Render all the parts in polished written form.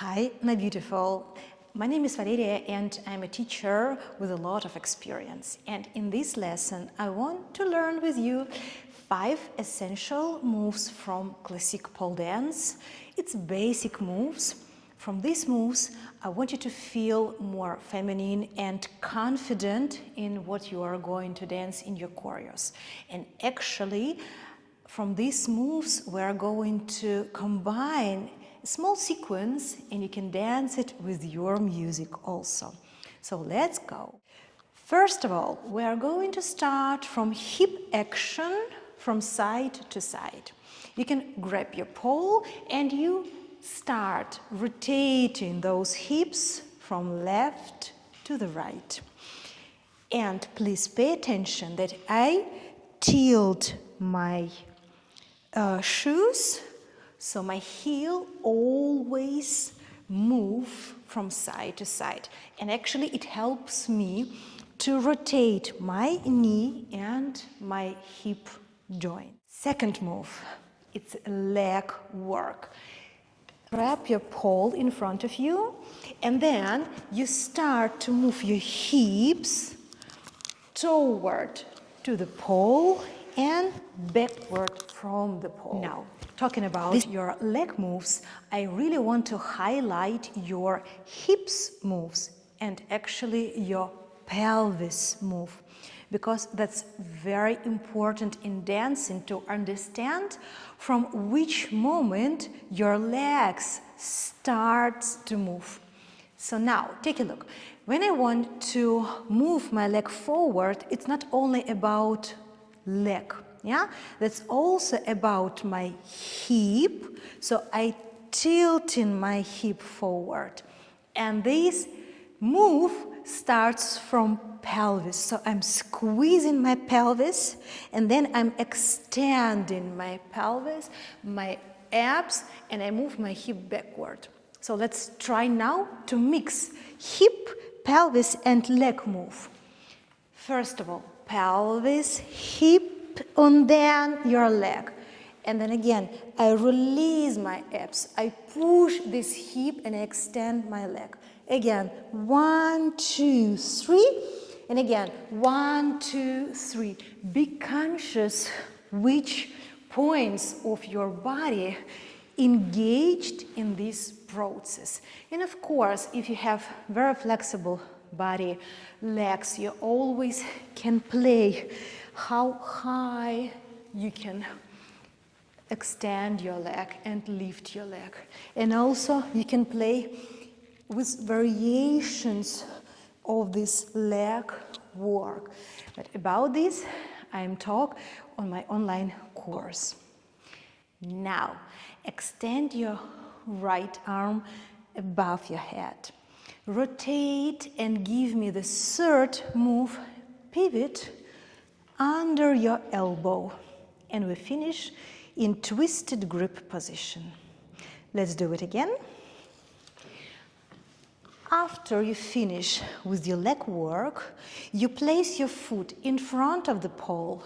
Hi, my beautiful. My name is Valeria and I'm a teacher with a lot of experience. And in this lesson, I want to learn with you 5 essential moves from classic pole dance. It's basic moves. From these moves, I want you to feel more feminine and confident in what you are going to dance in your choreos. And actually, from these moves, we are going to combine a small sequence and you can dance it with your music also. So let's go. First of all, we are going to start from hip action from side to side. You can grab your pole and you start rotating those hips from left to the right. And please pay attention that I tilt my shoes, so my heel always move from side to side. And actually it helps me to rotate my knee and my hip joint. Second move, it's leg work. Grab your pole in front of you and then you start to move your hips toward to the pole and backward from the pole. Now, talking about your leg moves, I really want to highlight your hips moves and actually your pelvis move, because that's very important in dancing to understand from which moment your legs start to move. So now, take a look. When I want to move my leg forward, it's not only about leg, yeah? That's also about my hip. So I tilt in my hip forward. And this move starts from pelvis. So I'm squeezing my pelvis and then I'm extending my pelvis, my abs, and I move my hip backward. So let's try now to mix hip, pelvis, and leg move. First of all, pelvis, hip, and then your leg. And then again, I release my abs. I push this hip and I extend my leg. Again, 1, 2, 3. And again, 1, 2, 3. Be conscious which points of your body engaged in this process. And of course, if you have very flexible body, legs, you always can play how high you can extend your leg and lift your leg. And also you can play with variations of this leg work. But about this, I am talk on my online course. Now, extend your right arm above your head. Rotate and give me the third move, pivot under your elbow. And we finish in twisted grip position. Let's do it again. After you finish with your leg work, you place your foot in front of the pole.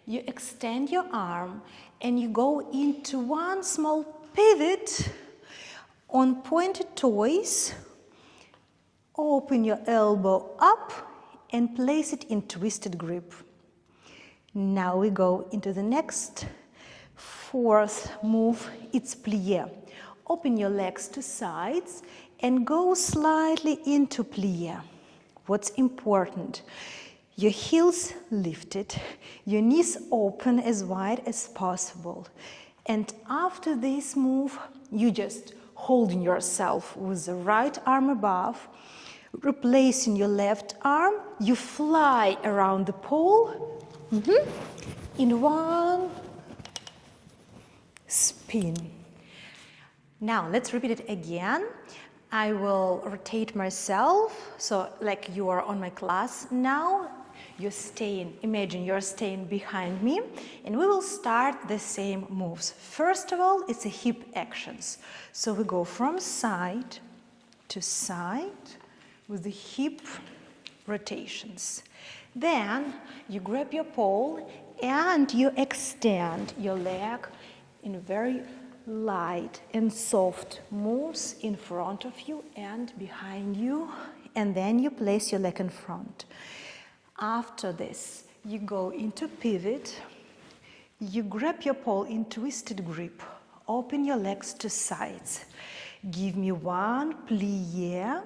You extend your arm and you go into one small pivot on pointed toes. Open your elbow up and place it in twisted grip. Now we go into the next fourth move, it's plie. Open your legs to sides and go slightly into plie. What's important? Your heels lifted, your knees open as wide as possible. And after this move, you just holding yourself with the right arm above, replacing your left arm, you fly around the pole in one spin. Now let's repeat it again. I will rotate myself, so like you are on my class now. You're staying, imagine you're staying behind me, and we will start the same moves. First of all, it's a hip actions. So we go from side to side with the hip rotations. Then you grab your pole and you extend your leg in a very light and soft moves in front of you and behind you, and then you place your leg in front. After this, you go into pivot, you grab your pole in twisted grip, open your legs to sides, give me one plie,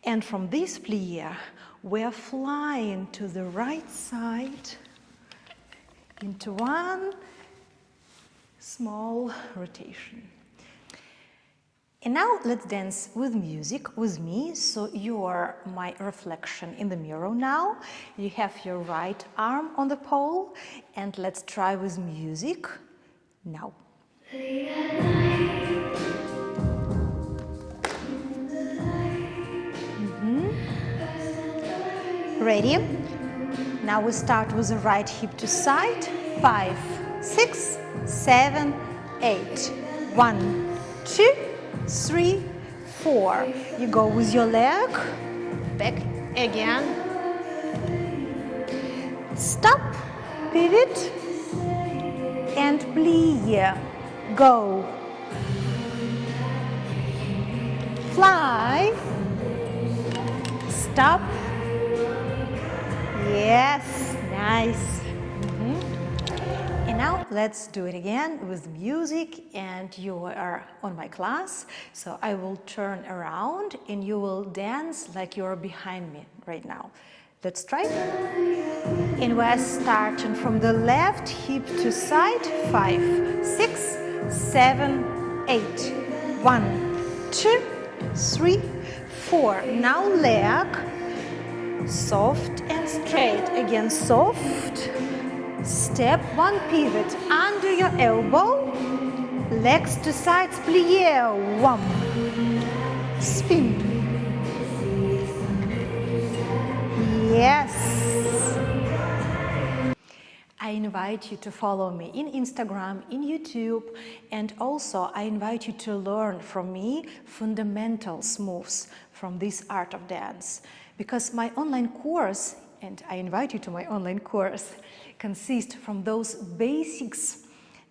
and from this plie, we're flying to the right side into one small rotation. And now let's dance with music, with me. So you are my reflection in the mirror now. You have your right arm on the pole, and let's try with music now. Ready? Now we start with the right hip to side. 5, 6, 7, 8. 1, 2, 3, 4. You go with your leg, back again. Stop, pivot, and plie. Go. Fly. Stop. Yes, nice. And now let's do it again with music, and you are on my class. So I will turn around and you will dance like you're behind me right now. Let's try. And we're starting from the left hip to side. 5, 6, 7, 8. 1, 2, 3, 4. Now leg. Soft and straight. Again, soft. Step, one pivot under your elbow. Legs to sides, plie. 1. Spin. Yes. I invite you to follow me in Instagram, in YouTube, and also I invite you to learn from me fundamentals moves from this art of dance. Because my online course, and I invite you to my online course, consists from those basics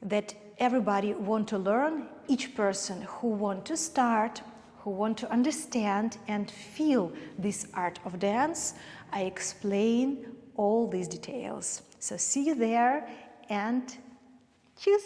that everybody want to learn, each person who want to start, who want to understand and feel this art of dance. I explain all these details. So see you there and cheers!